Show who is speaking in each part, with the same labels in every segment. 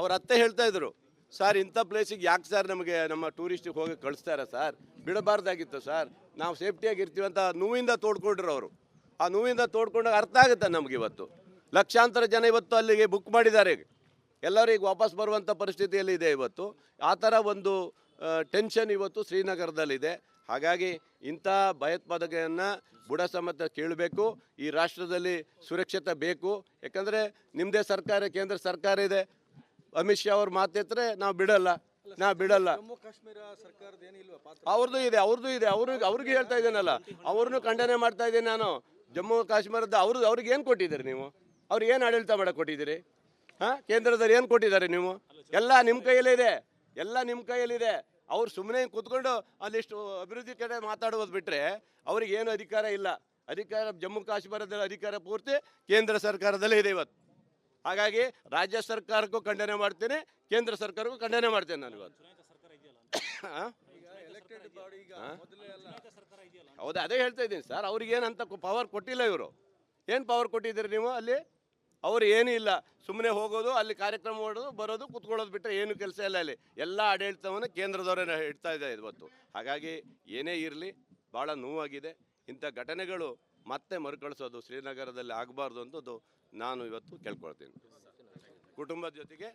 Speaker 1: ಅವ್ರ ಅತ್ತೆ ಹೇಳ್ತಾ ಇದ್ರು, ಸರ್ ಇಂಥ ಪ್ಲೇಸಿಗೆ ಯಾಕೆ ಸರ್ ನಮಗೆ ನಮ್ಮ ಟೂರಿಸ್ಟಿಗೆ ಹೋಗಿ ಕಳಿಸ್ತಾರೆ ಸರ್, ಬಿಡಬಾರ್ದಾಗಿತ್ತು ಸರ್, ನಾವು ಸೇಫ್ಟಿಯಾಗಿ ಇರ್ತೀವಿ ಅಂತ ನೋವಿಂದ ತೋಡ್ಕೊಂಡ್ರು ಅವರು. ಆ ನೋವಿಂದ ತೋಡ್ಕೊಂಡಾಗ ಅರ್ಥ ಆಗುತ್ತೆ ನಮಗೆ. ಇವತ್ತು ಲಕ್ಷಾಂತರ ಜನ ಇವತ್ತು ಅಲ್ಲಿಗೆ ಬುಕ್ ಮಾಡಿದ್ದಾರೆ, ಎಲ್ಲರೂ ಈಗ ವಾಪಸ್ ಬರುವಂಥ ಪರಿಸ್ಥಿತಿಯಲ್ಲಿ ಇದೆ. ಇವತ್ತು ಆ ಥರ ಒಂದು ಟೆನ್ಷನ್ ಇವತ್ತು ಶ್ರೀನಗರದಲ್ಲಿದೆ. ಹಾಗಾಗಿ ಇಂಥ ಭಯೋತ್ಪಾದನೆಯನ್ನು ಬುಡ ಸಮೇತ ಕೇಳಬೇಕು. ಈ ರಾಷ್ಟ್ರದಲ್ಲಿ ಸುರಕ್ಷತೆ ಬೇಕು. ಯಾಕಂದರೆ ನಿಮ್ಮದೇ ಸರ್ಕಾರ, ಕೇಂದ್ರ ಸರ್ಕಾರ ಇದೆ. ಅಮಿತ್ ಶಾ ಅವ್ರ ಮಾತೆತ್ತರೆ ನಾವು ಬಿಡಲ್ಲ.
Speaker 2: ಜಮ್ಮು ಕಾಶ್ಮೀರ ಸರ್ಕಾರದ ಏನಿಲ್ವಾ ಪಾತ್ರ?
Speaker 1: ಅವ್ರದ್ದು ಇದೆ. ಅವ್ರಿಗೆ ಹೇಳ್ತಾ ಇದ್ದೇನಲ್ಲ, ಅವ್ರನ್ನೂ ಖಂಡನೆ ಮಾಡ್ತಾ ಇದ್ದೀನಿ ನಾನು. ಜಮ್ಮು ಕಾಶ್ಮೀರದ ಅವ್ರಿಗೆ ಏನು ಕೊಟ್ಟಿದ್ದೀರಿ ನೀವು? ಅವ್ರಿಗೆ ಏನು ಆಡಳಿತ ಮಾಡಕ್ಕೆ ಕೊಟ್ಟಿದ್ದೀರಿ? ಕೇಂದ್ರದಲ್ಲಿ ಏನು ಕೊಟ್ಟಿದ್ದಾರೆ ನೀವು? ಎಲ್ಲ ನಿಮ್ಮ ಕೈಯಲ್ಲಿದೆ. ಅವ್ರು ಸುಮ್ಮನೆ ಕೂತ್ಕೊಂಡು ಅಲ್ಲಿಷ್ಟು ಅಭಿವೃದ್ಧಿ ಕಡೆ ಮಾತಾಡೋದು ಬಿಟ್ಟರೆ ಅವ್ರಿಗೆ ಏನು ಅಧಿಕಾರ ಇಲ್ಲ. ಜಮ್ಮು ಕಾಶ್ಮೀರದ ಅಧಿಕಾರ ಪೂರ್ತಿ ಕೇಂದ್ರ ಸರ್ಕಾರದಲ್ಲೇ ಇದೆ ಇವತ್ತು. ಹಾಗಾಗಿ ರಾಜ್ಯ ಸರ್ಕಾರಕ್ಕೂ ಖಂಡನೆ ಮಾಡ್ತೇನೆ, ಕೇಂದ್ರ ಸರ್ಕಾರಕ್ಕೂ ಖಂಡನೆ ಮಾಡ್ತೇನೆ ನಾನು ಇವತ್ತು. ಹೌದು, ಅದೇ ಹೇಳ್ತಾ ಇದ್ದೀನಿ ಸರ್. ಅವ್ರಿಗೇನಂತ ಪವರ್ ಕೊಟ್ಟಿಲ್ಲ ಇವರು. ಏನು ಪವರ್ ಕೊಟ್ಟಿದ್ದೀರಿ ನೀವು ಅಲ್ಲಿ? ಅವ್ರು ಏನೂ ಇಲ್ಲ, ಸುಮ್ಮನೆ ಹೋಗೋದು, ಅಲ್ಲಿ ಕಾರ್ಯಕ್ರಮ ಮಾಡೋದು, ಬರೋದು, ಕೂತ್ಕೊಳ್ಳೋದು ಬಿಟ್ಟರೆ ಏನು ಕೆಲಸ ಇಲ್ಲ. ಅಲ್ಲಿ ಎಲ್ಲ ಆಡಳಿತವನ್ನು ಕೇಂದ್ರದವರೇ ಇಡ್ತಾ ಇದೆ ಇವತ್ತು. ಹಾಗಾಗಿ ಏನೇ ಇರಲಿ, ಭಾಳ ನೋವಾಗಿದೆ. ಇಂಥ ಘಟನೆಗಳು ಮತ್ತೆ ಮರುಕಳಿಸೋದು ಶ್ರೀನಗರದಲ್ಲಿ ಆಗಬಾರ್ದು ಅಂತದ್ದು ನಾನು ಇವತ್ತು ಕೇಳ್ಕೊಳ್ತೀನಿ. ಕುಟುಂಬದ ಜೊತೆಗೆ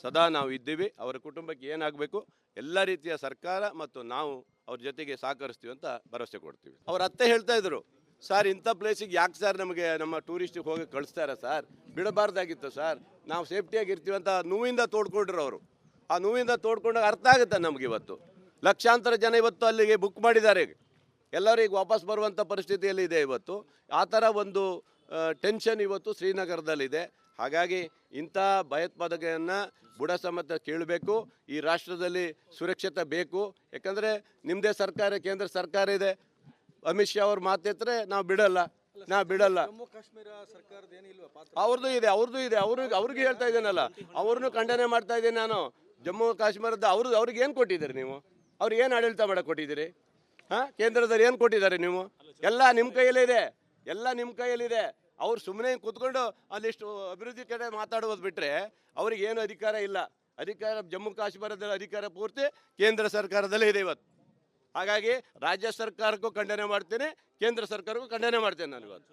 Speaker 1: ಸದಾ ನಾವು ಇದ್ದೀವಿ. ಅವರ ಕುಟುಂಬಕ್ಕೆ ಏನಾಗಬೇಕು ಎಲ್ಲ ರೀತಿಯ ಸರ್ಕಾರ ಮತ್ತು ನಾವು ಅವ್ರ ಜೊತೆಗೆ ಸಹಕರಿಸ್ತೀವಿ ಅಂತ ಭರವಸೆ ಕೊಡ್ತೀವಿ. ಅವ್ರ ಅತ್ತೆ ಹೇಳ್ತಾ ಇದ್ರು, ಸರ್ ಇಂಥ ಪ್ಲೇಸಿಗೆ ಯಾಕೆ ಸರ್ ನಮಗೆ ನಮ್ಮ ಟೂರಿಸ್ಟಿಗೆ ಹೋಗಿ ಕಳಿಸ್ತಾರೆ ಸರ್, ಬಿಡಬಾರ್ದಾಗಿತ್ತು ಸರ್, ನಾವು ಸೇಫ್ಟಿಯಾಗಿ ಇರ್ತೀವಿ ಅಂತ ನೋವಿಂದ ತೋಡ್ಕೊಂಡ್ರು ಅವರು. ಆ ನೋವಿಂದ ತೋಡ್ಕೊಂಡಾಗ ಅರ್ಥ ಆಗುತ್ತೆ ನಮಗೆ. ಇವತ್ತು ಲಕ್ಷಾಂತರ ಜನ ಇವತ್ತು ಅಲ್ಲಿಗೆ ಬುಕ್ ಮಾಡಿದ್ದಾರೆ, ಎಲ್ಲರೂ ಈಗ ವಾಪಸ್ ಬರುವಂಥ ಪರಿಸ್ಥಿತಿಯಲ್ಲಿ ಇದೆ. ಇವತ್ತು ಆ ಥರ ಒಂದು ಟೆನ್ಷನ್ ಇವತ್ತು ಶ್ರೀನಗರದಲ್ಲಿದೆ. ಹಾಗಾಗಿ ಇಂಥ ಭಯೋತ್ಪಾದನೆಯನ್ನು ಬುಡ ಸಮೇತ ಕೇಳಬೇಕು. ಈ ರಾಷ್ಟ್ರದಲ್ಲಿ ಸುರಕ್ಷತೆ ಬೇಕು. ಯಾಕಂದರೆ ನಿಮ್ಮದೇ ಸರ್ಕಾರ, ಕೇಂದ್ರ ಸರ್ಕಾರ ಇದೆ. ಅಮಿತ್ ಶಾ ಅವ್ರ ಮಾತೆತ್ತರೆ ನಾವು ಬಿಡಲ್ಲ.
Speaker 2: ಜಮ್ಮು ಕಾಶ್ಮೀರ ಸರ್ಕಾರದ ಏನಿಲ್ವಾ ಪಾತ್ರ?
Speaker 1: ಅವ್ರದ್ದು ಇದೆ. ಅವ್ರಿಗೆ ಹೇಳ್ತಾ ಇದ್ದೇನಲ್ಲ, ಅವ್ರನ್ನೂ ಖಂಡನೆ ಮಾಡ್ತಾ ಇದ್ದೀನಿ ನಾನು. ಜಮ್ಮು ಕಾಶ್ಮೀರದ ಅವ್ರಿಗೆ ಏನು ಕೊಟ್ಟಿದ್ದೀರಿ ನೀವು? ಅವ್ರಿಗೆ ಏನು ಆಡಳಿತ ಮಾಡಕ್ಕೆ ಕೊಟ್ಟಿದ್ದೀರಿ? ಕೇಂದ್ರದಲ್ಲಿ ಏನು ಕೊಟ್ಟಿದ್ದಾರೆ ನೀವು? ಎಲ್ಲ ನಿಮ್ಮ ಕೈಯಲ್ಲಿದೆ. ಅವ್ರು ಸುಮ್ಮನೆ ಕೂತ್ಕೊಂಡು ಅಲ್ಲಿಷ್ಟು ಅಭಿವೃದ್ಧಿ ಕಡೆ ಮಾತಾಡೋದು ಬಿಟ್ಟರೆ ಅವ್ರಿಗೆ ಏನು ಅಧಿಕಾರ ಇಲ್ಲ. ಜಮ್ಮು ಕಾಶ್ಮೀರದ ಅಧಿಕಾರ ಪೂರ್ತಿ ಕೇಂದ್ರ ಸರ್ಕಾರದಲ್ಲೇ ಇದೆ ಇವತ್ತು. ಹಾಗಾಗಿ ರಾಜ್ಯ ಸರ್ಕಾರಕ್ಕೂ ಖಂಡನೆ ಮಾಡ್ತೇನೆ, ಕೇಂದ್ರ ಸರ್ಕಾರಕ್ಕೂ ಖಂಡನೆ ಮಾಡ್ತೇನೆ ನಾನು ಇವತ್ತು.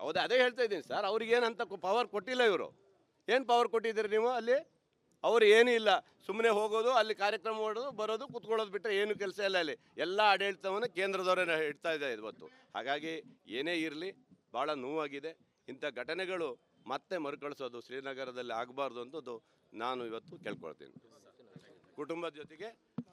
Speaker 1: ಹೌದು, ಅದೇ ಹೇಳ್ತಾ ಇದ್ದೀನಿ ಸರ್. ಅವ್ರಿಗೇನಂತ ಪವರ್ ಕೊಟ್ಟಿಲ್ಲ ಇವರು. ಏನು ಪವರ್ ಕೊಟ್ಟಿದ್ದೀರಿ ನೀವು ಅಲ್ಲಿ? ಅವ್ರು ಏನೂ ಇಲ್ಲ, ಸುಮ್ಮನೆ ಹೋಗೋದು, ಅಲ್ಲಿ ಕಾರ್ಯಕ್ರಮ ಮಾಡೋದು, ಬರೋದು, ಕೂತ್ಕೊಳ್ಳೋದು ಬಿಟ್ಟರೆ ಏನು ಕೆಲಸ ಇಲ್ಲ. ಅಲ್ಲಿ ಎಲ್ಲ ಆಡಳಿತವನ್ನು ಕೇಂದ್ರದವರೇ ಇಡ್ತಾ ಇದೆ ಇವತ್ತು. ಹಾಗಾಗಿ ಏನೇ ಇರಲಿ, ಭಾಳ ನೋವಾಗಿದೆ. ಇಂಥ ಘಟನೆಗಳು ಮತ್ತೆ ಮರುಕಳಿಸೋದು ಶ್ರೀನಗರದಲ್ಲಿ ಆಗಬಾರ್ದು ಅಂತದ್ದು ನಾನು ಇವತ್ತು ಕೇಳ್ಕೊಳ್ತೀನಿ. ಕುಟುಂಬದ ಜೊತೆಗೆ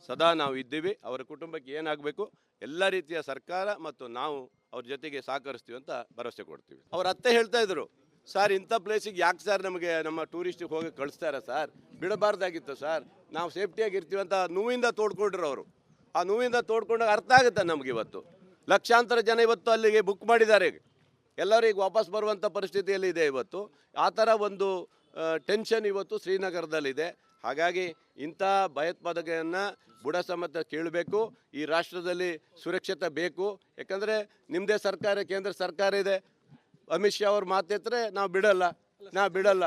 Speaker 1: ಸದಾ ನಾವು ಇದ್ದೀವಿ. ಅವರ ಕುಟುಂಬಕ್ಕೆ ಏನಾಗಬೇಕು ಎಲ್ಲ ರೀತಿಯ ಸರ್ಕಾರ ಮತ್ತು ನಾವು ಅವ್ರ ಜೊತೆಗೆ ಸಹಕರಿಸ್ತೀವಿ ಅಂತ ಭರವಸೆ ಕೊಡ್ತೀವಿ. ಅವ್ರ ಅತ್ತೆ ಹೇಳ್ತಾ ಇದ್ರು, ಸರ್ ಇಂಥ ಪ್ಲೇಸಿಗೆ ಯಾಕೆ ಸರ್ ನಮಗೆ ನಮ್ಮ ಟೂರಿಸ್ಟಿಗೆ ಹೋಗಿ ಕಳಿಸ್ತಾರೆ ಸರ್, ಬಿಡಬಾರ್ದಾಗಿತ್ತು ಸರ್, ನಾವು ಸೇಫ್ಟಿಯಾಗಿ ಇರ್ತೀವಿ ಅಂತ ನೋವಿಂದ ತೋಡ್ಕೊಂಡ್ರು ಅವರು. ಆ ನೋವಿಂದ ತೋಡ್ಕೊಂಡಾಗ ಅರ್ಥ ಆಗುತ್ತೆ ನಮಗೆ. ಇವತ್ತು ಲಕ್ಷಾಂತರ ಜನ ಇವತ್ತು ಅಲ್ಲಿಗೆ ಬುಕ್ ಮಾಡಿದ್ದಾರೆ, ಎಲ್ಲರೂ ಈಗ ವಾಪಸ್ ಬರುವಂಥ ಪರಿಸ್ಥಿತಿಯಲ್ಲಿ ಇದೆ. ಇವತ್ತು ಆ ಥರ ಒಂದು ಟೆನ್ಷನ್ ಇವತ್ತು ಶ್ರೀನಗರದಲ್ಲಿದೆ. ಹಾಗಾಗಿ ಇಂಥ ಭಯೋತ್ಪಾದನೆಯನ್ನು ಬುಡ ಸಮೇತ ಕೇಳಬೇಕು. ಈ ರಾಷ್ಟ್ರದಲ್ಲಿ ಸುರಕ್ಷತೆ ಬೇಕು. ಯಾಕಂದರೆ ನಿಮ್ಮದೇ ಸರ್ಕಾರ, ಕೇಂದ್ರ ಸರ್ಕಾರ ಇದೆ. ಅಮಿತ್ ಶಾ ಅವ್ರ ಮಾತೆತ್ತರೆ ನಾವು ಬಿಡಲ್ಲ.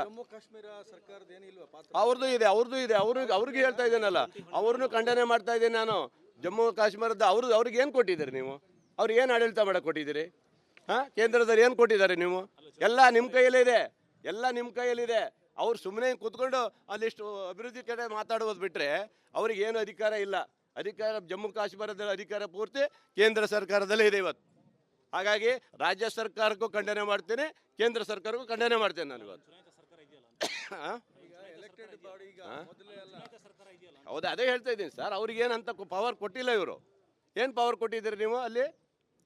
Speaker 2: ಜಮ್ಮು ಕಾಶ್ಮೀರ ಸರ್ಕಾರದ ಏನಿಲ್ವಾ ಪಾತ್ರ?
Speaker 1: ಅವ್ರದ್ದು ಇದೆ. ಅವ್ರಿಗೆ ಹೇಳ್ತಾ ಇದ್ದೇನಲ್ಲ, ಅವ್ರನ್ನೂ ಖಂಡನೆ ಮಾಡ್ತಾ ಇದ್ದೀನಿ ನಾನು. ಜಮ್ಮು ಕಾಶ್ಮೀರದ ಅವ್ರಿಗೆ ಏನು ಕೊಟ್ಟಿದ್ದೀರಿ ನೀವು? ಅವ್ರಿಗೆ ಏನು ಆಡಳಿತ ಮಾಡಕ್ಕೆ ಕೊಟ್ಟಿದ್ದೀರಿ? ಕೇಂದ್ರದಲ್ಲಿ ಏನು ಕೊಟ್ಟಿದ್ದಾರೆ ನೀವು? ಎಲ್ಲ ನಿಮ್ಮ ಕೈಯಲ್ಲಿದೆ. ಅವ್ರು ಸುಮ್ಮನೆ ಕೂತ್ಕೊಂಡು ಅಲ್ಲಿಷ್ಟು ಅಭಿವೃದ್ಧಿ ಕಡೆ ಮಾತಾಡೋದು ಬಿಟ್ಟರೆ ಅವ್ರಿಗೆ ಏನು ಅಧಿಕಾರ ಇಲ್ಲ. ಜಮ್ಮು ಕಾಶ್ಮೀರದ ಅಧಿಕಾರ ಪೂರ್ತಿ ಕೇಂದ್ರ ಸರ್ಕಾರದಲ್ಲೇ ಇದೆ ಇವತ್ತು. ಹಾಗಾಗಿ ರಾಜ್ಯ ಸರ್ಕಾರಕ್ಕೂ ಖಂಡನೆ ಮಾಡ್ತೇನೆ, ಕೇಂದ್ರ ಸರ್ಕಾರಕ್ಕೂ ಖಂಡನೆ ಮಾಡ್ತೇನೆ ನಾನು ಇವತ್ತು. ಹೌದು, ಅದೇ ಹೇಳ್ತಾ ಇದ್ದೀನಿ ಸರ್. ಅವ್ರಿಗೇನಂತ ಪವರ್ ಕೊಟ್ಟಿಲ್ಲ ಇವರು. ಏನು ಪವರ್ ಕೊಟ್ಟಿದ್ದೀರಿ ನೀವು ಅಲ್ಲಿ?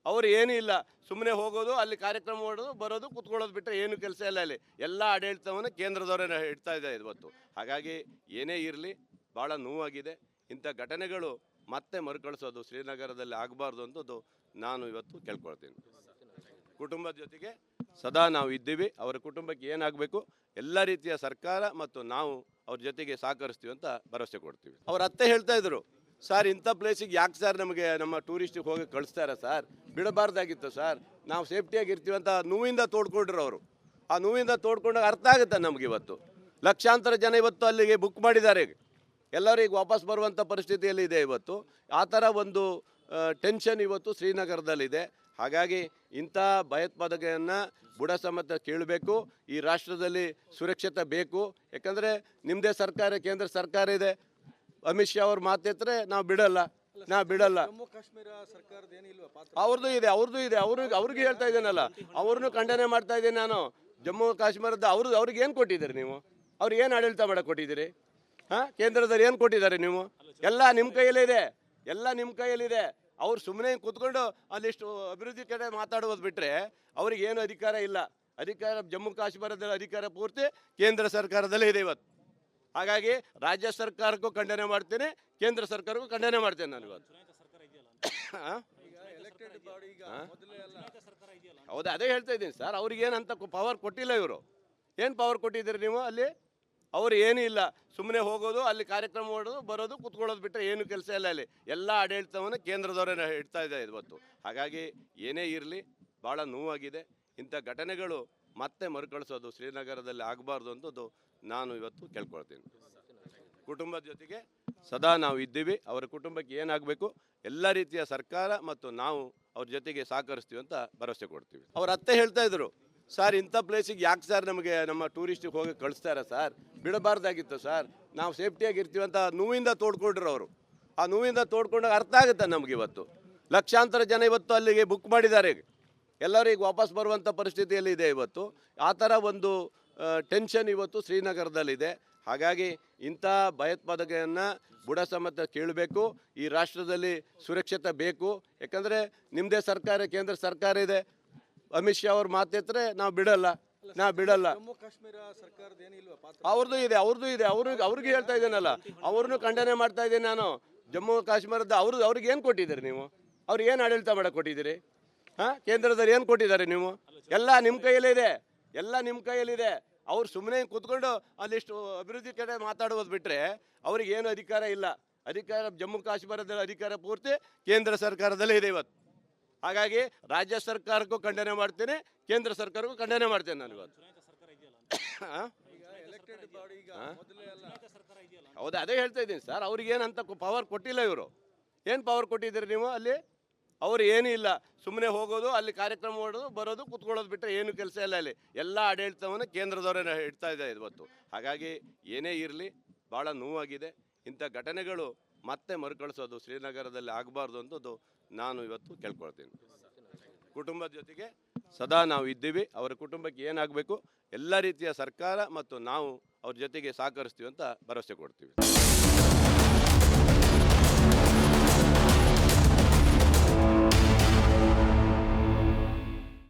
Speaker 1: ಅವ್ರು ಏನೂ ಇಲ್ಲ, ಸುಮ್ಮನೆ ಹೋಗೋದು, ಅಲ್ಲಿ ಕಾರ್ಯಕ್ರಮ ಮಾಡೋದು, ಬರೋದು, ಕೂತ್ಕೊಳ್ಳೋದು ಬಿಟ್ಟರೆ ಏನು ಕೆಲಸ ಇಲ್ಲ. ಅಲ್ಲಿ ಎಲ್ಲ ಆಡಳಿತವನ್ನು ಕೇಂದ್ರದವರೇ ಇಡ್ತಾ ಇದೆ ಇವತ್ತು. ಹಾಗಾಗಿ ಏನೇ ಇರಲಿ, ಭಾಳ ನೋವಾಗಿದೆ. ಇಂಥ ಘಟನೆಗಳು ಮತ್ತೆ ಮರುಕಳಿಸೋದು ಶ್ರೀನಗರದಲ್ಲಿ ಆಗಬಾರ್ದು ಅಂತದ್ದು ನಾನು ಇವತ್ತು ಕೇಳ್ಕೊಳ್ತೀನಿ. ಕುಟುಂಬದ ಜೊತೆಗೆ ಸದಾ ನಾವು ಇದ್ದೀವಿ. ಅವರ ಕುಟುಂಬಕ್ಕೆ ಏನಾಗಬೇಕು ಎಲ್ಲ ರೀತಿಯ ಸರ್ಕಾರ ಮತ್ತು ನಾವು ಅವ್ರ ಜೊತೆಗೆ ಸಹಕರಿಸ್ತೀವಿ ಅಂತ ಭರವಸೆ ಕೊಡ್ತೀವಿ. ಅವ್ರ ಅತ್ತೆ ಹೇಳ್ತಾ ಇದ್ರು, ಸರ್ ಇಂಥ ಪ್ಲೇಸಿಗೆ ಯಾಕೆ ಸರ್ ನಮಗೆ ನಮ್ಮ ಟೂರಿಸ್ಟಿಗೆ ಹೋಗಿ ಕಳಿಸ್ತಾರೆ ಸರ್, ಬಿಡಬಾರ್ದಾಗಿತ್ತು ಸರ್, ನಾವು ಸೇಫ್ಟಿಯಾಗಿ ಇರ್ತೀವಿ ಅಂತ ನೋವಿಂದ ತೋಡ್ಕೊಂಡ್ರು ಅವರು. ಆ ಆ ನೋವಿಂದ ತೋಡ್ಕೊಂಡಾಗ ಅರ್ಥ ಆಗುತ್ತೆ ನಮ್ಗೆ ಇವತ್ತು. ಲಕ್ಷಾಂತರ ಜನ ಇವತ್ತು ಅಲ್ಲಿಗೆ ಬುಕ್ ಮಾಡಿದ್ದಾರೆ. ಎಲ್ಲರೂ ಈಗ ವಾಪಸ್ ಬರುವಂಥ ಪರಿಸ್ಥಿತಿಯಲ್ಲಿ ಇದೆ ಇವತ್ತು. ಆ ಥರ ಒಂದು ಟೆನ್ಷನ್ ಇವತ್ತು ಶ್ರೀನಗರದಲ್ಲಿದೆ. ಹಾಗಾಗಿ ಇಂಥ ಭಯೋತ್ಪಾದನೆಯನ್ನು ಬುಡ ಸಮೇತ ಕೇಳಬೇಕು. ಈ ರಾಷ್ಟ್ರದಲ್ಲಿ ಸುರಕ್ಷತೆ ಬೇಕು. ಯಾಕಂದರೆ ನಿಮ್ಮದೇ ಸರ್ಕಾರ, ಕೇಂದ್ರ ಸರ್ಕಾರ ಇದೆ. ಅಮಿತ್ ಶಾ ಅವ್ರ ಮಾತೆತ್ತರೆ ನಾವು ಬಿಡಲ್ಲ.
Speaker 2: ಜಮ್ಮು ಕಾಶ್ಮೀರ ಸರ್ಕಾರದ ಏನಿಲ್ವಾ ಪಾತ್ರ?
Speaker 1: ಅವ್ರದ್ದು ಇದೆ. ಅವ್ರಿಗೆ ಹೇಳ್ತಾ ಇದ್ದೀನಲ್ಲ, ಅವ್ರನ್ನೂ ಖಂಡನೆ ಮಾಡ್ತಾ ಇದ್ದೀನಿ ನಾನು. ಜಮ್ಮು ಕಾಶ್ಮೀರದ ಅವ್ರಿಗೆ ಏನು ಕೊಟ್ಟಿದ್ದೀರಿ ನೀವು? ಅವ್ರಿಗೆ ಏನು ಆಡಳಿತ ಮಾಡಕ್ಕೆ ಕೊಟ್ಟಿದ್ದೀರಿ? ಕೇಂದ್ರದಲ್ಲಿ ಏನು ಕೊಟ್ಟಿದ್ದಾರೆ ನೀವು? ಎಲ್ಲ ನಿಮ್ಮ ಕೈಯಲ್ಲಿದೆ. ಅವ್ರು ಸುಮ್ಮನೆ ಕೂತ್ಕೊಂಡು ಅಲ್ಲಿಷ್ಟು ಅಭಿವೃದ್ಧಿ ಕಡೆ ಮಾತಾಡುವುದು ಬಿಟ್ಟರೆ ಅವ್ರಿಗೇನು ಅಧಿಕಾರ ಇಲ್ಲ. ಜಮ್ಮು ಕಾಶ್ಮೀರದ ಅಧಿಕಾರ ಪೂರ್ತಿ ಕೇಂದ್ರ ಸರ್ಕಾರದಲ್ಲೇ ಇದೆ ಇವತ್ತು. ಹಾಗಾಗಿ ರಾಜ್ಯ ಸರ್ಕಾರಕ್ಕೂ ಖಂಡನೆ ಮಾಡ್ತೇನೆ, ಕೇಂದ್ರ ಸರ್ಕಾರಕ್ಕೂ ಖಂಡನೆ ಮಾಡ್ತೇನೆ ನಾನು ಇವತ್ತು. ಹೌದಾ, ಅದೇ ಹೇಳ್ತಾ ಇದ್ದೀನಿ ಸರ್. ಅವ್ರಿಗೇನಂತ ಪವರ್ ಕೊಟ್ಟಿಲ್ಲ ಇವರು. ಏನು ಪವರ್ ಕೊಟ್ಟಿದ್ದೀರಿ ನೀವು ಅಲ್ಲಿ? ಅವ್ರು ಏನೂ ಇಲ್ಲ. ಸುಮ್ಮನೆ ಹೋಗೋದು, ಅಲ್ಲಿ ಕಾರ್ಯಕ್ರಮ ಮಾಡೋದು, ಬರೋದು, ಕೂತ್ಕೊಳ್ಳೋದು ಬಿಟ್ಟರೆ ಏನು ಕೆಲಸ ಇಲ್ಲ. ಅಲ್ಲಿ ಎಲ್ಲ ಆಡಳಿತವನ್ನು ಕೇಂದ್ರದವರೇ ಇಡ್ತಾ ಇದೆ ಇವತ್ತು. ಹಾಗಾಗಿ ಏನೇ ಇರಲಿ, ಭಾಳ ನೋವಾಗಿದೆ. ಇಂಥ ಘಟನೆಗಳು ಮತ್ತೆ ಮರುಕಳಿಸೋದು ಶ್ರೀನಗರದಲ್ಲಿ ಆಗಬಾರ್ದು ಅಂತದ್ದು ನಾನು ಇವತ್ತು ಕೇಳ್ಕೊಳ್ತೀನಿ. ಕುಟುಂಬದ ಜೊತೆಗೆ ಸದಾ ನಾವು ಇದ್ದೀವಿ. ಅವರ ಕುಟುಂಬಕ್ಕೆ ಏನಾಗಬೇಕು ಎಲ್ಲ ರೀತಿಯ ಸರ್ಕಾರ ಮತ್ತು ನಾವು ಅವ್ರ ಜೊತೆಗೆ ಸಹಕರಿಸ್ತೀವಿ ಅಂತ ಭರವಸೆ ಕೊಡ್ತೀವಿ. ಅವ್ರ ಅತ್ತೆ ಹೇಳ್ತಾ ಇದ್ರು, ಸರ್ ಇಂಥ ಪ್ಲೇಸಿಗೆ ಯಾಕೆ ಸರ್ ನಮಗೆ ನಮ್ಮ ಟೂರಿಸ್ಟಿಗೆ ಹೋಗಿ ಕಳಿಸ್ತಾರೆ ಸರ್, ಬಿಡಬಾರ್ದಾಗಿತ್ತು ಸರ್, ನಾವು ಸೇಫ್ಟಿಯಾಗಿ ಇರ್ತೀವಿ ಅಂತ ನೋವಿಂದ ತೋಡ್ಕೊಂಡ್ರು ಅವರು. ಆ ನೋವಿಂದ ತೋಡ್ಕೊಂಡಾಗ ಅರ್ಥ ಆಗುತ್ತೆ ನಮ್ಗೆ ಇವತ್ತು. ಲಕ್ಷಾಂತರ ಜನ ಇವತ್ತು ಅಲ್ಲಿಗೆ ಬುಕ್ ಮಾಡಿದ್ದಾರೆ. ಎಲ್ಲರೂ ಈಗ ವಾಪಸ್ ಬರುವಂಥ ಪರಿಸ್ಥಿತಿಯಲ್ಲಿ ಇದೆ ಇವತ್ತು. ಆ ಥರ ಒಂದು ಟೆನ್ಷನ್ ಇವತ್ತು ಶ್ರೀನಗರದಲ್ಲಿದೆ. ಹಾಗಾಗಿ ಇಂಥ ಭಯೋತ್ಪಾದನೆಯನ್ನು ಬುಡ ಸಮೇತ ಕೇಳಬೇಕು. ಈ ರಾಷ್ಟ್ರದಲ್ಲಿ ಸುರಕ್ಷತೆ ಬೇಕು. ಯಾಕಂದರೆ ನಿಮ್ಮದೇ ಸರ್ಕಾರ, ಕೇಂದ್ರ ಸರ್ಕಾರ ಇದೆ. ಅಮಿತ್ ಶಾ ಅವ್ರ ಮಾತೆತ್ತರೆ ನಾವು ಬಿಡಲ್ಲ.
Speaker 2: ಜಮ್ಮು ಕಾಶ್ಮೀರ ಸರ್ಕಾರದ ಏನಿಲ್ವಾ ಪಾತ್ರ?
Speaker 1: ಅವ್ರದ್ದು ಇದೆ. ಅವ್ರಿಗೆ ಹೇಳ್ತಾ ಇದ್ದೀನಲ್ಲ, ಅವ್ರನ್ನೂ ಖಂಡನೆ ಮಾಡ್ತಾ ಇದ್ದೀನಿ ನಾನು. ಜಮ್ಮು ಕಾಶ್ಮೀರದ ಅವ್ರಿಗೆ ಏನು ಕೊಟ್ಟಿದ್ದೀರಿ ನೀವು? ಅವ್ರಿಗೆ ಏನು ಆಡಳಿತ ಮಾಡಕ್ಕೆ ಕೊಟ್ಟಿದ್ದೀರಿ? ಕೇಂದ್ರದಲ್ಲಿ ಏನು ಕೊಟ್ಟಿದ್ದಾರೆ ನೀವು? ಎಲ್ಲ ನಿಮ್ಮ ಕೈಯಲ್ಲಿದೆ. ಅವ್ರು ಸುಮ್ಮನೆ ಕೂತ್ಕೊಂಡು ಅಲ್ಲಿಷ್ಟು ಅಭಿವೃದ್ಧಿ ಕಡೆ ಮಾತಾಡುವುದು ಬಿಟ್ಟರೆ ಅವ್ರಿಗೇನು ಅಧಿಕಾರ ಇಲ್ಲ. ಜಮ್ಮು ಕಾಶ್ಮೀರದ ಅಧಿಕಾರ ಪೂರ್ತಿ ಕೇಂದ್ರ ಸರ್ಕಾರದಲ್ಲೇ ಇದೆ ಇವತ್ತು. ಹಾಗಾಗಿ ರಾಜ್ಯ ಸರ್ಕಾರಕ್ಕೂ ಖಂಡನೆ ಮಾಡ್ತೇನೆ, ಕೇಂದ್ರ ಸರ್ಕಾರಕ್ಕೂ ಖಂಡನೆ ಮಾಡ್ತೇನೆ ನಾನು ಇವತ್ತು. ಹೌದಾ, ಅದೇ ಹೇಳ್ತಾ ಇದ್ದೀನಿ ಸರ್. ಅವ್ರಿಗೇನಂತ ಪವರ್ ಕೊಟ್ಟಿಲ್ಲ ಇವರು. ಏನು ಪವರ್ ಕೊಟ್ಟಿದ್ದೀರಿ ನೀವು ಅಲ್ಲಿ? ಅವ್ರು ಏನೂ ಇಲ್ಲ. ಸುಮ್ಮನೆ ಹೋಗೋದು, ಅಲ್ಲಿ ಕಾರ್ಯಕ್ರಮ ಮಾಡೋದು, ಬರೋದು, ಕೂತ್ಕೊಳ್ಳೋದು ಬಿಟ್ಟರೆ ಏನು ಕೆಲಸ ಇಲ್ಲ. ಅಲ್ಲಿ ಎಲ್ಲ ಆಡಳಿತವನ್ನು ಕೇಂದ್ರದವರೇ ಇಡ್ತಾ ಇದೆ ಇವತ್ತು. ಹಾಗಾಗಿ ಏನೇ ಇರಲಿ, ಭಾಳ ನೋವಾಗಿದೆ. ಇಂಥ ಘಟನೆಗಳು ಮತ್ತೆ ಮರುಕಳಿಸೋದು ಶ್ರೀನಗರದಲ್ಲಿ ಆಗಬಾರ್ದು ಅಂತದ್ದು ನಾನು ಇವತ್ತು ಕೇಳ್ಕೊಳ್ತೀನಿ. ಕುಟುಂಬದ ಜೊತೆಗೆ ಸದಾ ನಾವು ಇದ್ದೀವಿ. ಅವರ ಕುಟುಂಬಕ್ಕೆ ಏನಾಗಬೇಕು ಎಲ್ಲ ರೀತಿಯ ಸರ್ಕಾರ ಮತ್ತು ನಾವು ಅವ್ರ ಜೊತೆಗೆ ಸಹಕರಿಸ್ತೀವಿ ಅಂತ ಭರವಸೆ ಕೊಡ್ತೀವಿ.